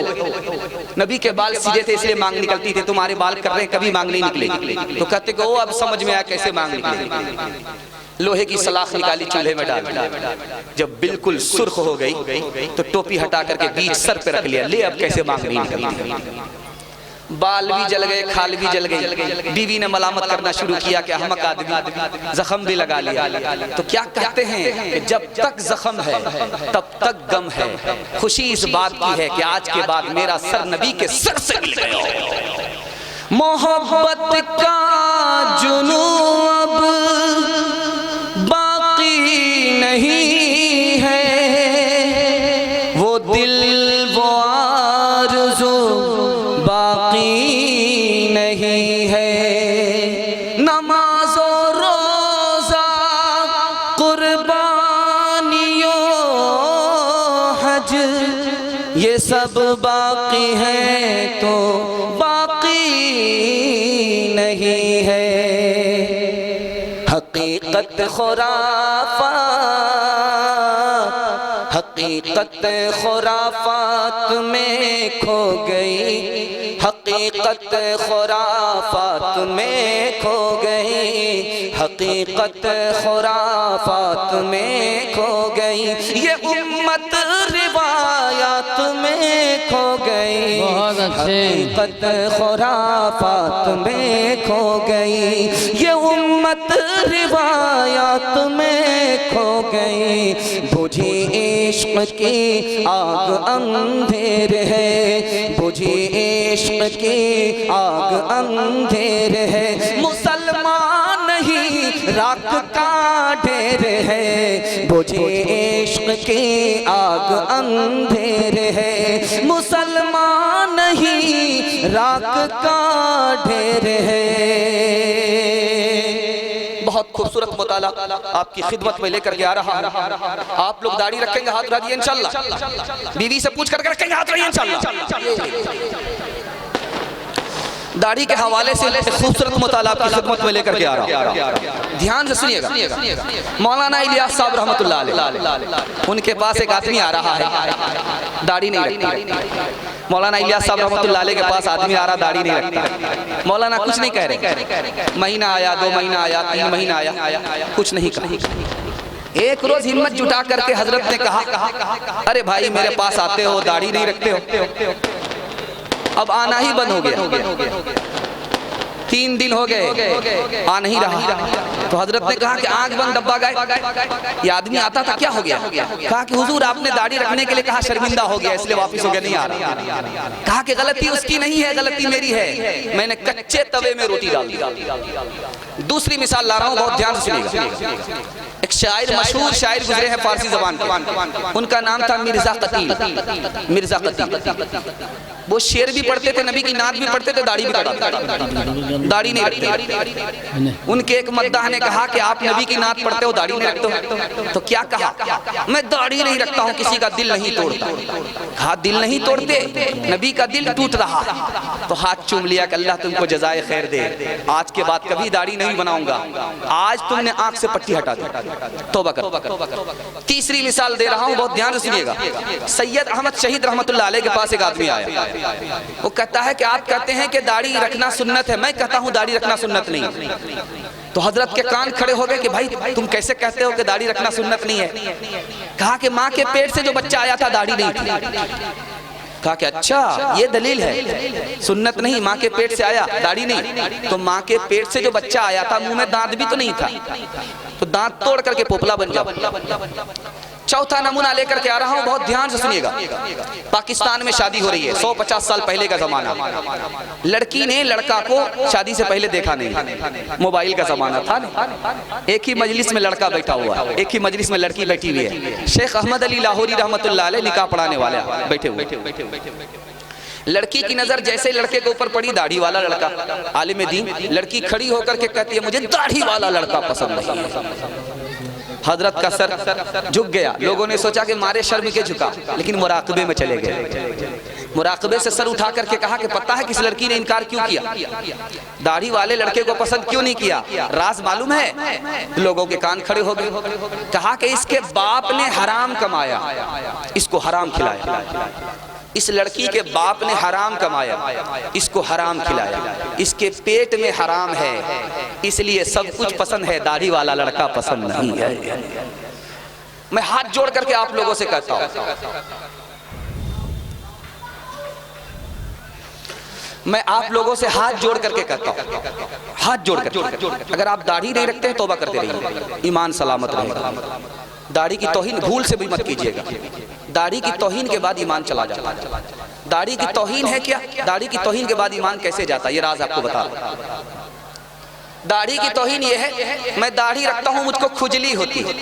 नबी के बाल सीधे थे इसलिए मांग निकलती थी, तुम्हारे बाल कर रहे हैं कभी मांग नहीं निकलेगी। तो कहते को अब समझ में आया कैसे मांग निकलेगी। लोहे की सलाख निकाली, चूल्हे में डाल, जब बिल्कुल सुर्ख हो गई तो टोपी हटा करके बीच सर पे रख लिया। ले अब कैसे मांग नहीं निकलती। बाल भी जल गए, खाल भी जल गई। बीवी ने मलामत करना शुरू किया कि अहमक आदमी, जख्म भी लगा लिया। तो क्या कहते हैं कि जब तक जख्म है तब तक गम है। खुशी इस बात की है कि आज के बाद मेरा सर नबी के सर से मिल गया। मोहब्बत का जुनून अब बाकी नहीं है, वो दिल वो आरज़ू बाकी नहीं है। नमाज़ो रोज़ा कुर्बानियों हज ये सब बाकी है तो बाकी नहीं है। हकीकत खुराफात हकीकत खुराफात में खो गई, हकीकत खुराफात में खो गई, हकीकत खुराफात में खो गई, ये उम्मत रिवायात में खो गई, बहुत अच्छे। हकीकत खुराफात में खो गई, ये उम्मत रिवायात में खो गई। बुझी इश्क की आग अंधेर है, बुझी इश्क की आग अंधेर है, मुसलमान नहीं राख का ढेर है। बुझी इश्क की आग अंधेर है, मुसलमान नहीं राख का ढेर है। बहुत खूबसूरत मुताला आपकी खिदमत में लेकर के आ रहा हूं। आप लोग दाढ़ी रखेंगे, हाथ उठाइए इंशाल्लाह। बीवी से पूछ करके रखेंगे, हाथ रखिए इंशाल्लाह। दाढ़ी के हवाले से खूबसूरत मुताला आपकी खिदमत में लेकर के आ रहा हूं। ध्यान से सुनिएगा। मौलाना इलियास साहब रहमतुल्लाह अलैह, उनके पास एक आदमी आ रहा है, दाढ़ी नहीं रखता। मौलाना इलियास साहब रहमतुल्लाह अलैह के पास आदमी आ रहा, दाढ़ी नहीं रखता। मौलाना कुछ नहीं कह रहे, महीना आया, 2 महीना आया, 3 महीना आया, कुछ नहीं कहा। एक रोज हिम्मत जुटा करके हजरत ने कहा, अरे भाई मेरे पास आते हो, दाढ़ी नहीं रखते हो। अब आना ही बंद हो गया। 3 दिन हो गए, आ नहीं रहा। तो हजरत ने कहा कि आंख बंद डब्बा गए। ये आदमी आता था, क्या हो गया? कहा कि हुजूर आपने दाढ़ी रखने के लिए कहा, शर्मिंदा हो गया इसलिए वापस हो गया, नहीं आ रहा। कहा कि गलती उसकी नहीं है, गलती मेरी है, मैंने कच्चे तवे में रोटी डाल दी। दूसरी मिसाल ला रहा हूँ, बहुत ध्यान से सुनिएगा। एक शायर, मशहूर शायर गुजरे हैं फारसी जबान के, उनका नाम था मिर्जा कतील। मिर्जा कतील वो शेर भी पढ़ते थे, नबी की नात भी पढ़ते थे, दाढ़ी भी कटाते, दाढ़ी नहीं रखते। उनके एक मद्दाह ने कहा कि आप नबी की नात पढ़ते हो, दाढ़ी नहीं रखते हो। तो क्या कहा? मैं दाढ़ी नहीं रखता हूँ, किसी का दिल नहीं तोड़ता। कहा दिल नहीं तोड़ते, नबी का दिल टूट रहा। तो हाथ चूम लिया कि अल्लाह तुमको जज़ाए खैर दे, आज के बाद कभी दाढ़ी नहीं बनाऊंगा। आज तुमने आंख से पट्टी हटा दी, तौबा कर। तीसरी मिसाल दे रहा हूँ, बहुत ध्यान से सुनिएगा। सैयद अहमद शहीद रहमतुल्लाह अलैह के पास एक आदमी आया। वो कहता है कि आप कहते हैं कि दाढ़ी रखना सुन्नत है, मैं कहता हूं दाढ़ी रखना सुन्नत नहीं। तो हजरत के कान खड़े हो गए कि भाई तुम कैसे कहते हो कि दाढ़ी रखना सुन्नत नहीं है? कहा कि माँ के पेट से जो बच्चा आया था दाढ़ी नहीं थी। कहा कि अच्छा ये दलील है, सुन्नत नहीं, माँ के पेट से आया, दाढ़ी नहीं। तो माँ के पेट से जो बच्चा आया था मुंह में दांत भी तो नहीं था, तो दांत तोड़ करके पोपला बन गया। चौथा नमूना लेकर के आ रहा हूं, बहुत ध्यान से सुनिएगा। पाकिस्तान में शादी हो रही है, 150 साल पहले का जमाना। लड़की ने लड़का को शादी से पहले देखा नहीं, मोबाइल का जमाना था ना। एक ही मजलिस में लड़का बैठा हुआ, एक ही मजलिस में लड़की बैठी हुई है। शेख अहमद अली लाहौरी रहमतुल्लाह अलैह निकाह पढ़ाने वाले बैठे हुए। लड़की की नजर जैसे लड़के के ऊपर पड़ी, दाढ़ी वाला लड़का, आलिम दीन। लड़की खड़ी होकर के कहती है मुझे दाढ़ी वाला लड़का पसंद नहीं है। हजरत का सर झुक गया। लोगों ने सोचा कि मारे शर्म के झुका, लेकिन मुराकबे में चले गए। मुराकबे से सर उठा करके कहा कि पता है किस लड़की ने इनकार क्यों किया, दाढ़ी वाले लड़के को पसंद क्यों नहीं किया? राज मालूम है? लोगों के कान खड़े हो गए। कहा कि इसके बाप ने हराम कमाया, इसको हराम खिलाया। इस लड़की के बाप ने हराम कमाया, इसको हराम खिलाया। इसके पेट में हराम है, इसलिए सब कुछ पसंद है, दाढ़ी वाला लड़का पसंद नहीं है। मैं हाथ जोड़ करके आप लोगों से कहता हूं, मैं आप लोगों से हाथ जोड़ करके कहता हूं, हाथ जोड़ करके, अगर आप दाढ़ी नहीं रखते हैं तौबा करते रहिए, ईमान सलामत रहेगा। दाढ़ी की तौहीन भूल से भी मत कीजिएगा। दाढ़ी की तौहीन के बाद ईमान चला जाता है। दाढ़ी की तौहीन है क्या? दाढ़ी की तौहीन के बाद ईमान कैसे जाता है, ये राज आपको बता रहा हूं। दाढ़ी की तौहीन ये है, मैं दाढ़ी रखता हूं मुझको खुजली होती है।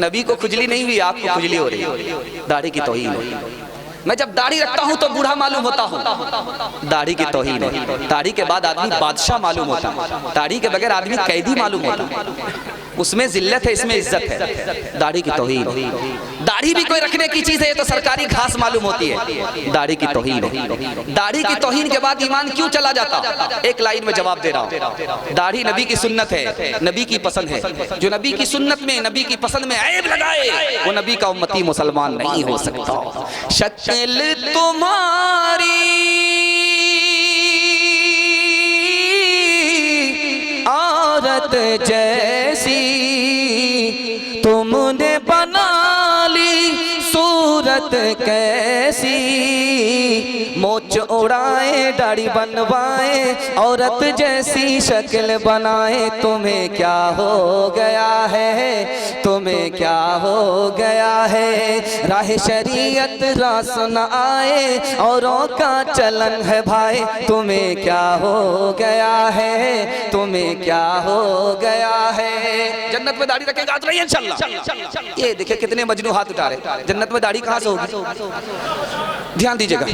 नबी को खुजली नहीं हुई, आपको खुजली हो रही है, दाढ़ी की तौहीन है। मैं जब दाढ़ी रखता हूं तो बूढ़ा मालूम होता हूं, दाढ़ी की तौहीन है। दाढ़ी के बाद आदमी बादशाह मालूम होता है, दाढ़ी के बगैर आदमी कैदी मालूम होता है। उसमें जिल्लत है, इसमें इज्जत है। दाढ़ी की तौहीन, दाढ़ी भी कोई रखने की चीज है, तो सरकारी घास मालूम होती है, दाढ़ी की तौहीन है। दाढ़ी की तौहीन के बाद ईमान क्यों चला जाता? एक लाइन में जवाब दे रहा हूँ। दाढ़ी नबी की सुन्नत है, नबी की पसंद है। जो नबी की सुन्नत में, नबी की पसंद में ऐब लगाए, वो नबी का उम्मती मुसलमान नहीं हो सकता। शक्ल तुम्हारी औरत जैसी, तुमने बना ली सूरत कैसी, मोच उड़ाए दाढ़ी बनवाए, औरत जैसी शक्ल बनाए। तुम्हें क्या हो गया है, तुम्हें क्या हो गया है? राह शरीयत रास न आए, औरों का चलन है भाई। तुम्हें क्या हो गया है, तुम्हें क्या हो गया है? जन्नत में दाढ़ी रखेगा तो नहीं इंशाल्लाह। ये देखिए कितने मजनू हाथ उठा रहे। जन्नत में दाढ़ी कहाँ से होगी? ध्यान दीजिएगा।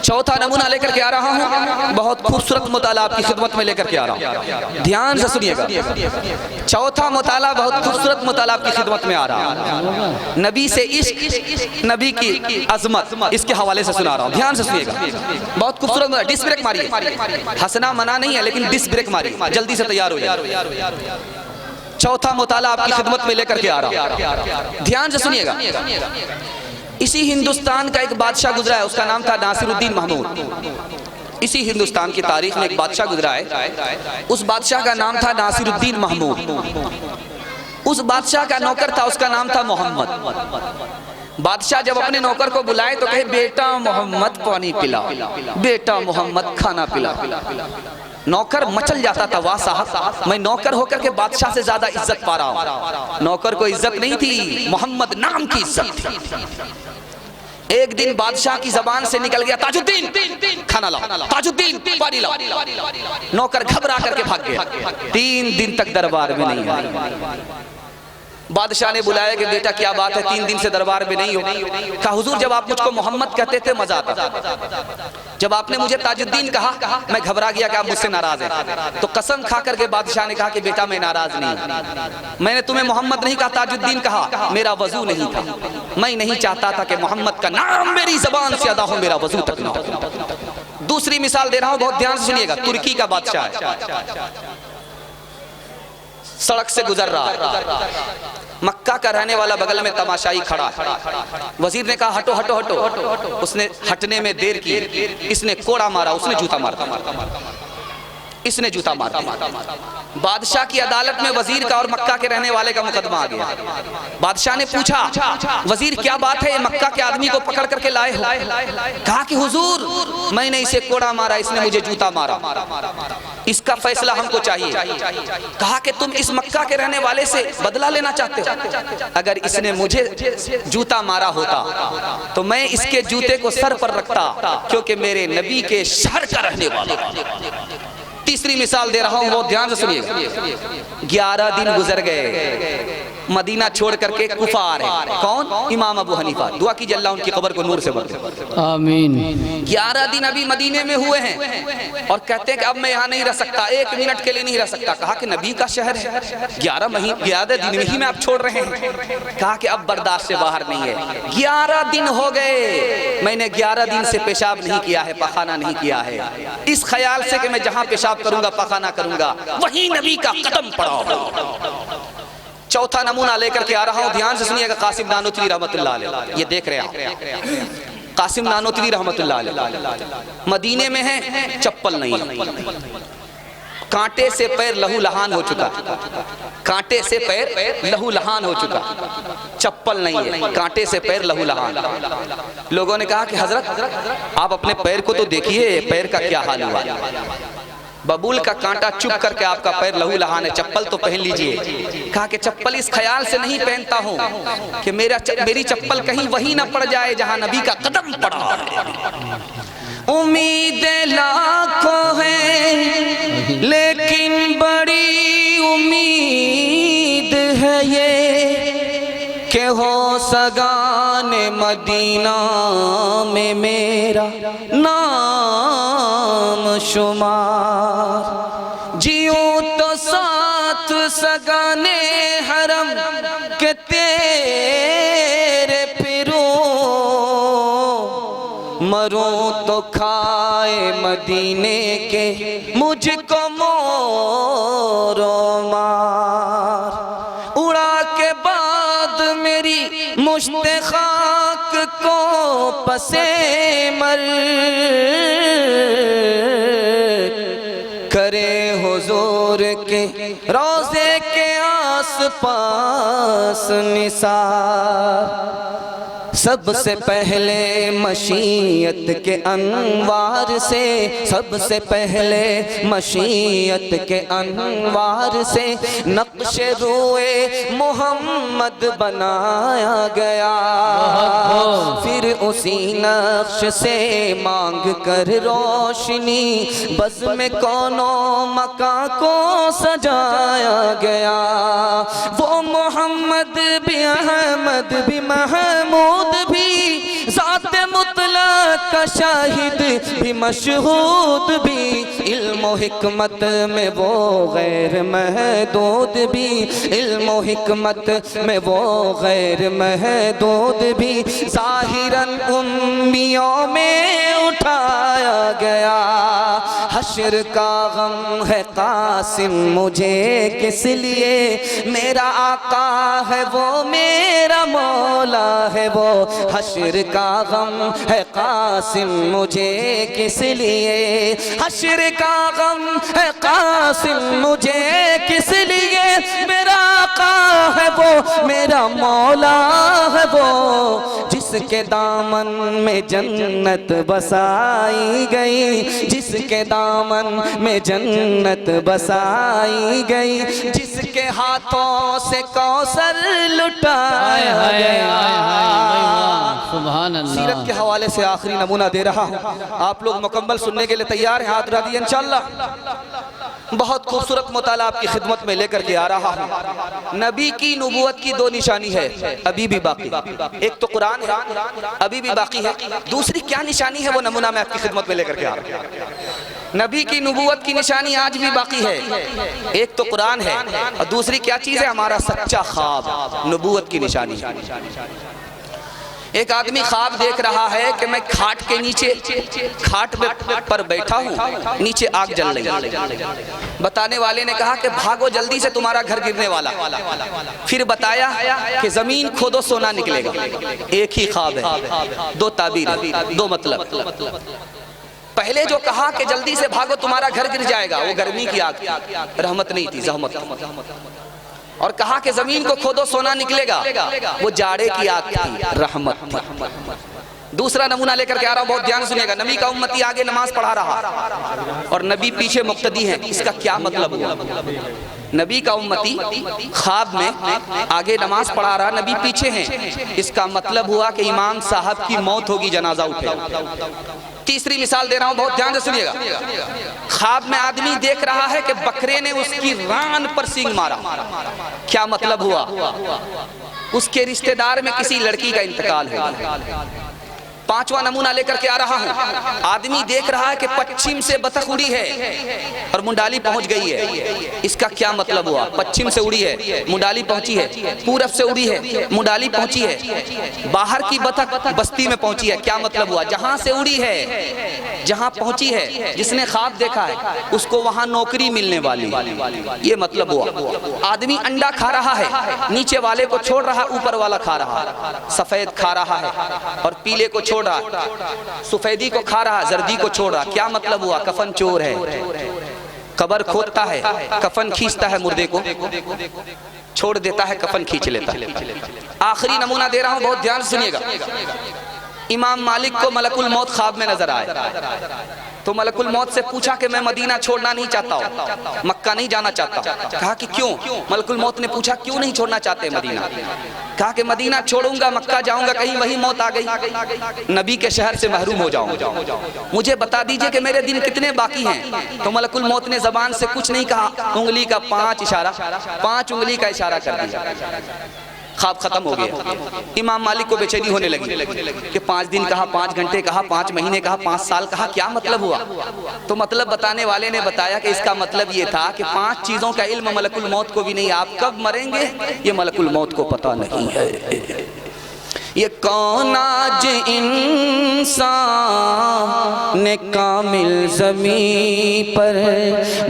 चौथा नमूना लेकर के आ रहा हूँ, बहुत खूबसूरत मुताला आपकी खिदमत में लेकर के आ रहा हूँ, ध्यान से सुनिएगा। चौथा मुताला बहुत खूबसूरत मुताला आपकी खिदमत में आ रहा है। नबी से इश्क, नबी की अजमत, इसके हवाले से सुना रहा हूँ, ध्यान से सुनिएगा। बहुत खूबसूरत। डिस्क ब्रेक मारिए, हंसना मना नहीं है, लेकिन डिस्क ब्रेक मारिए, जल्दी से तैयार हो जाए। चौथा मुताला आपकी खिदमत में लेकर के आ रहा हूँ, ध्यान से सुनिएगा। इसी हिंदुस्तान का एक बादशाह गुजरा है, उसका नाम था नासिरुद्दीन महमूद। इसी हिंदुस्तान की तारीख में एक बादशाह गुजरा है, उस बादशाह का नाम था नासिरुद्दीन महमूद। उस बादशाह का नौकर था, उसका नाम था मोहम्मद। बादशाह जब अपने नौकर को बुलाए तो कहे, बेटा मोहम्मद पानी पिला, बेटा मोहम्मद खाना पिला। नौकर मचल जाता था, वाह साहब, मैं नौकर होकर के बादशाह से ज्यादा इज्जत पा रहा हूं। नौकर को इज्जत नहीं थी, मोहम्मद नाम की इज्जत थी। एक दिन बादशाह की जबान से निकल गया, ताजुद्दीन खाना लाओ, ताजुद्दीन पानी लाओ। नौकर घबरा करके भाग गया। 3 दिन तक दरबार में नहीं आया। बादशाह ने बुलाया कि बेटा क्या बात है, 3 दिन से दरबार में नहीं हो? कहा हुजूर, जब आप मुझको मोहम्मद कहते थे मजा आता, जब आपने मुझे ताजुद्दीन कहा मैं घबरा गया कि आप मुझसे नाराज हैं। तो कसम खा करके बादशाह ने कहा कि बेटा मैं नाराज नहीं, मैंने तुम्हें मोहम्मद नहीं कहा, ताजुद्दीन कहा। मेरा वजू नहीं था, मैं नहीं चाहता था कि मोहम्मद का नाम मेरी जबान से अदा हो, मेरा वजू तक ना हो। दूसरी मिसाल दे रहा हूं, बहुत ध्यान से सुनिएगा। तुर्की का बादशाह है, सड़क से गुजर रहा है, मक्का का रहने वाला बगल में तमाशाई खड़ा है। वजीर ने कहा हटो हटो हटो, उसने हटने में देर की, इसने कोड़ा मारा, उसने जूता मारा, इसने जूता मारा। बादशाह की अदालत में वजीर का और मक्का के रहने वाले का मुकदमा आ गया। बादशाह ने पूछा, वजीर क्या बात है, मक्का के आदमी को पकड़ करके लाए हो? कहा कि हुजूर मैंने इसे कोड़ा मारा, इसने मुझे जूता मारा, इसका फैसला हमको चाहिए। कहा कि तुम इस मक्का के रहने वाले से बदला लेना चाहते हो? अगर इसने मुझे जूता मारा होता तो मैं इसके जूते को सर पर रखता, क्योंकि मेरे नबी के शहर का रहने वाला। तीसरी मिसाल दे रहा हूं, वो ध्यान से सुनिएगा। 11 दिन गुजर गए, मदीना छोड़ करके कुफा आ रहे। कौन? इमाम अबू हनीफा। दुआ कीजिए अल्लाह उनकी कब्र को नूर से भर दे, आमीन। 11 दिन अभी मदीने में हुए हैं और कहते हैं कि अब मैं यहाँ नहीं रह सकता, 1 मिनट के लिए नहीं रह सकता। कहा कि नबी का शहर है, 11 दिन में ही में आप छोड़ रहे हैं। कहा कि अब बर्दाश्त से बाहर नहीं है। 11 दिन हो गए, मैंने 11 दिन से पेशाब नहीं किया है, पखाना नहीं किया है, इस ख्याल से कि मैं जहाँ पेशाब करूंगा पखाना करूंगा वहीं नबी का कदम पड़ा हो। चौथा नमूना लेकर के आ रहा हूं, ध्यान से सुनिएगा। कासिम नानोतवी रहमतुल्लाह अलैह, ये देख रहे हैं कासिम नानोतवी रहमतुल्लाह अलैह मदीने में है, चप्पल नहीं है, कांटे से पैर लहू लहान हो चुका, कांटे से पैर लहू लहान हो चुका, चप्पल नहीं है, कांटे से पैर लहू लहान। लोगों ने कहा कि हजरत आप अपने पैर को तो देखिए, पैर का क्या हाल हुआ। बबूल का कांटा चुप करके आपका पैर लहू लहान है, चप्पल तो पहन लीजिए। कहा कि चप्पल इस ख्याल से नहीं पहनता हूं कि मेरी चप्पल कहीं वही ना पड़ जाए जहां नबी का कदम पड़ा। उम्मीद लाखों है लेकिन बड़ी उम्मीद है ये कि हो सगाने मदीना में मेरा नाम शुमार। जियूं तो मरूं तो खाए मदीने के मुझको मोरो मार, उड़ा के बाद मेरी मुश्ते खाक को पसे मर करे हुजूर के रोज़े के आस पास निसार। सबसे पहले मशीयत के अनवार से, सबसे पहले मशीयत के अनवार से नक्शे रूए मोहम्मद बनाया गया। फिर उसी नक्श से मांग कर रोशनी बज़ में कौनों मका को सजाया गया। वो मोहम्मद भी अहमद भी महमूद भी ज़ात मुतलक का शाहिद भी मशहूद भी, इल्म हिकमत में वो गैर महदूद भी, इल्म हिकमत में वो गैर महदूद भी, ज़ाहिरन उम्मियों में उठाया गया। हश्र का गम है कासिम मुझे किस लिए, मेरा आका है वो मेरा मौला है वो। हश्र का गम है कासिम मुझे किस लिए, हश्र का गम है कासिम मुझे किस लिए, मेरा आका है वो मेरा मौला है वो। जिसके दामन में जन्नत बसाई गई, जिसके दामन में जन्नत बसाई गई, जिसके हाथों से कौसर लुटाया गया। सुभान अल्लाह। सीरत के हवाले से आखिरी नमूना दे रहा हूँ, आप लोग मुकम्मल सुनने के लिए तैयार हैं? हाथ उठा दिए इंशाअल्लाह। बहुत खूबसूरत मुताला आपकी खिदमत में लेकर के आ रहा हूँ। नबी की नबूवत की दो निशानी है, अभी भी बाकी। एक तो कुरान है, अभी भी बाकी है। दूसरी क्या निशानी है वो नमूना मैं आपकी खिदमत में लेकर के आ रहा हूँ। नबी की नबूवत की निशानी आज भी बाकी है। एक तो कुरान है और दूसरी क्या चीज़ है? हमारा सच्चा ख्वाब, नबूवत की निशानी। एक आदमी ख्वाब देख रहा है कि मैं खाट के नीचे, खाट पर बैठा हूँ, नीचे आग जल रही है। बताने वाले ने कहा कि भागो जल्दी से, तुम्हारा घर गिरने वाला। फिर बताया कि जमीन खोदो सोना निकलेगा। एक ही ख्वाब है, दो ताबीर, दो मतलब। पहले जो कहा कि जल्दी से भागो तुम्हारा घर गिर जाएगा, वो गर्मी की आग, रहमत नहीं थी, जहमत। और कहा कि जमीन को खोदो सोना निकलेगा, वो जाड़े की आग थी, रहमत थी। दूसरा नमूना लेकर के आ रहा हूं, बहुत ध्यान सुनिएगा। नबी का उम्मती आगे नमाज पढ़ा रहा और नबी पीछे मुक्तदी है। इसका क्या मतलब हुआ? नबी का उम्मती ख्वाब में आगे नमाज पढ़ा रहा, नबी पीछे हैं। इसका मतलब हुआ कि इमाम साहब की मौत होगी, जनाजा उठेगा। तीसरी मिसाल दे रहा हूं, बहुत ध्यान से सुनिएगा। ख्वाब में आदमी देख रहा है कि बकरे ने उसकी रान पर सींग मारा। क्या मतलब हुआ? उसके रिश्तेदार में किसी लड़की का इंतकाल है। पांचवा नमूना लेकर के आ रहा हूं। आदमी देख रहा है कि पश्चिम से बतख उड़ी है और मुंडाली पहुंच गई है। इसका क्या मतलब हुआ? पश्चिम से उड़ी है, मुंडाली पहुंची है। पूरब से उड़ी है, मुंडाली पहुंची है। बाहर की बतख बस्ती में पहुंची है। क्या मतलब हुआ? जहां से उड़ी है, जहां पहुंची है, जिसने ख्वाब देखा है उसको वहां नौकरी मिलने वाली, ये मतलब हुआ। आदमी अंडा खा रहा है, नीचे वाले को छोड़ रहा, ऊपर वाला खा रहा। सफेद खा रहा है और पीले को छोड़ रहा, सफेदी को खा रहा, जर्दी को छोड़ रहा। क्या मतलब हुआ? कफन चोर है, कब्र खोदता है, कफन खींचता है, मुर्दे को छोड़ देता है, कफन खींच लेता है। आखिरी नमूना दे रहा हूं, बहुत ध्यान सुनिएगा। इमाम मालिक को मलकुल मौत ख्वाब में नजर आए तो मलकुल मौत से पूछा कि मैं मदीना छोड़ना नहीं चाहता हूँ, मक्का नहीं जाना चाहता। कहा कि क्यों? मलकुल मौत ने पूछा क्यों नहीं छोड़ना चाहते मदीना? कहा कि मदीना छोड़ूंगा, मक्का जाऊंगा, कहीं वही मौत आ गई, नबी के शहर से महरूम हो जाऊंगा। मुझे बता दीजिए कि मेरे दिन कितने बाकी हैं। तो मलकुल मौत ने जबान से कुछ नहीं कहा, उंगली का 5 उंगली का इशारा कर दिया। ख्वाब खत्म हो गया। इमाम मालिक को बेचैनी होने लगी कि 5 दिन कहा, 5 घंटे कहा, 5 महीने कहा, 5 साल कहा, क्या मतलब हुआ? तो मतलब बताने वाले ने बताया कि इसका मतलब ये था कि 5 चीजों का इल्म मलकुल मौत को भी नहीं। आप कब मरेंगे ये मलकुल मौत को पता नहीं है। ये कौन आज इंसान ने कामिल ज़मीं पर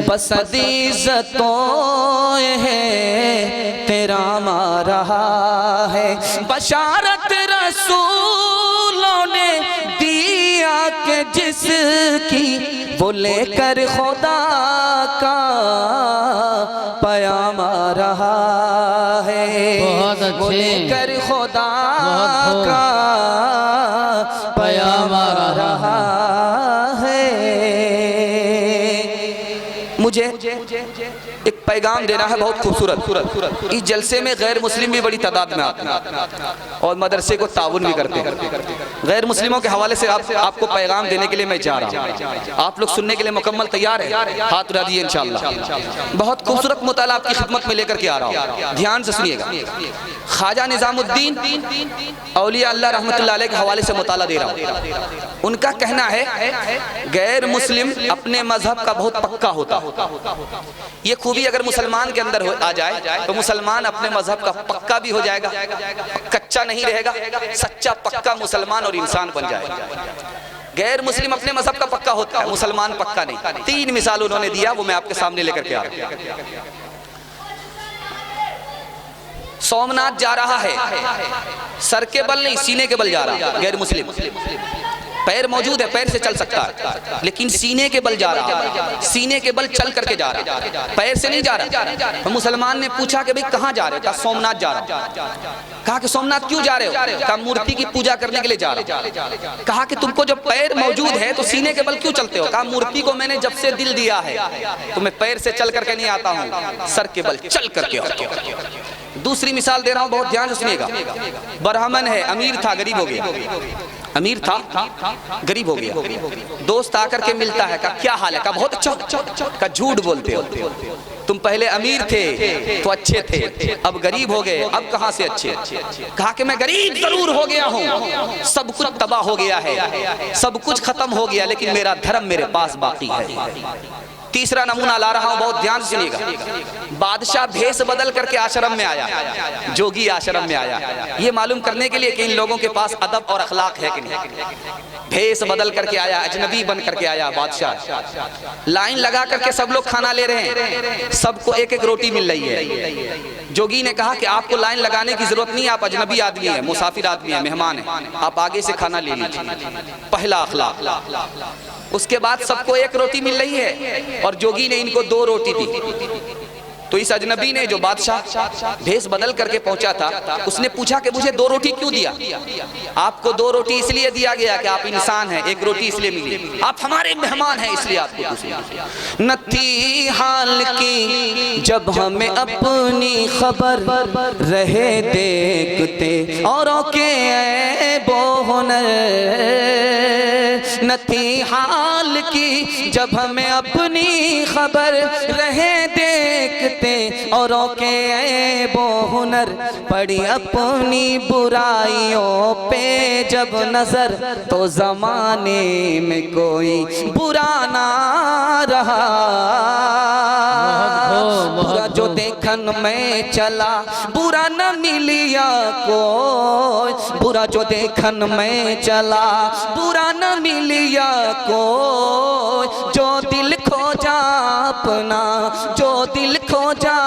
बस इज़्ज़तों है तेरा मार रहा है। बशारत रसूलों ने दिया कि जिसकी वो लेकर खुदा का पयाम आ रहा है। बहुत अच्छे। वो लेकर खुदा का पयाम आ रहा है। मुझे एक पैगाम देना है बहुत खूबसूरत। इस जलसे में गैर मुस्लिम भी बड़ी तादाद में आते हैं और मदरसे को ताउन भी करते हैं। गैर मुस्लिमों के हवाले से आपको पैगाम देने के लिए मैं जा रहा हूँ। आप लोग सुनने के लिए मुकम्मल तैयार है? हाथ उठा दिए इंशाअल्लाह। बहुत खूबसूरत मुताला आपकी खिदमत में लेकर के आ रहा हूँ, ध्यान से सुनिएगा। ख्वाजा निजामुद्दीन औलिया अल्लाह रहमतुल्लाह अलैह के हवाले से मुताला दे रहा हूँ। उनका कहना है गैर मुस्लिम अपने मजहब का बहुत पक्का होता। ये खूबी अगर मुसलमान के अंदर आ जाए तो मुसलमान अपने मजहब का पक्का भी हो जाएगा, कच्चा नहीं रहेगा, सच्चा पक्का मुसलमान और इंसान बन जाएगा। गैर मुस्लिम अपने मजहब का पक्का होता है, मुसलमान पक्का नहीं। 3 मिसाल उन्होंने दिया, वो मैं आपके सामने लेकर के आ रहा हूं। सोमनाथ जा रहा है, सर के बल नहीं सीने के बल जा रहा है गैर मुस्लिम। पैर मौजूद है, पैर से चल सकता है, लेकिन सीने के बल जा रहा है, सीने के बल चल करके जा रहा है, पैर से नहीं जा रहा। तो मुसलमान ने पूछा कि भाई कहाँ जा रहे हो? कहा सोमनाथ जा रहा हूं। कहा कि सोमनाथ क्यों जा रहे हो? कहा मूर्ति की पूजा करने के लिए जा रहा हूं। कहा कि तुमको जब पैर मौजूद है तो सीने के बल क्यों चलते हो? कहा मूर्ति को मैंने जब से दिल दिया है तो मैं पैर से चल करके नहीं आता हूँ, सर के बल चल करके आता हूं। दूसरी मिसाल दे रहा हूं, बहुत ध्यान से सुनिएगा। ब्राह्मण है, अमीर था, गरीब हो गया। अमीर था, गरीब हो गया। दोस्त आकर के मिलता है, कहा क्या हाल है? कहा बहुत अच्छा। कहा झूठ बोलते हो, तुम पहले अमीर थे तो अच्छे थे, अब गरीब हो गए, अब कहां से अच्छे? कहा कि मैं गरीब जरूर हो गया हूं, सब कुछ तबाह हो गया है, सब कुछ खत्म हो गया, लेकिन मेरा धर्म मेरे पास बाकी है। तीसरा नमूना ला रहा हूं, बहुत ध्यान से सुनिएगा। बादशाह भेष बदल करके आश्रम में आया, जोगी आश्रम में आया, ये मालूम करने के लिए कि इन लोगों के पास अदब और अखलाक है कि नहीं। भेष बदल करके आया, अजनबी बन करके आया बादशाह। लाइन लगा करके सब लोग खाना ले रहे हैं, सबको एक एक रोटी मिल रही है। जोगी ने कहा कि आपको लाइन लगाने की जरूरत नहीं, आप अजनबी आदमी है, मुसाफिर आदमी है, मेहमान है, आप आगे से खाना ले लीजिए। पहला अखलाक। उसके बाद सबको एक रोटी मिल रही है और जोगी ने इनको 2 रोटी दी। तो इस अजनबी ने, जो बादशाह भेष बदल करके पहुंचा था, उसने पूछा कि मुझे 2 रोटी क्यों दिया? आपको 2 रोटी इसलिए दिया गया कि आप इंसान हैं, 1 रोटी इसलिए मिली, आप हमारे मेहमान हैं, इसलिए आपको न थी हाल की जब हमें अपनी खबर रहे देखते औरों के ऐबो हुनर। न थी हाल की जब हमें अपनी खबर रहे देखते औरों के ऐबो हुनर। पड़ी अपनी बुराइयों पे जब नजर तो जमाने में कोई बुरा ना रहा। बुरा जो देखन में चला बुरा न मिलिया कोई, बुरा जो देखन में चला बुरा न मिलिया कोई। जो दिल खोजा अपना, जो दिल खोजा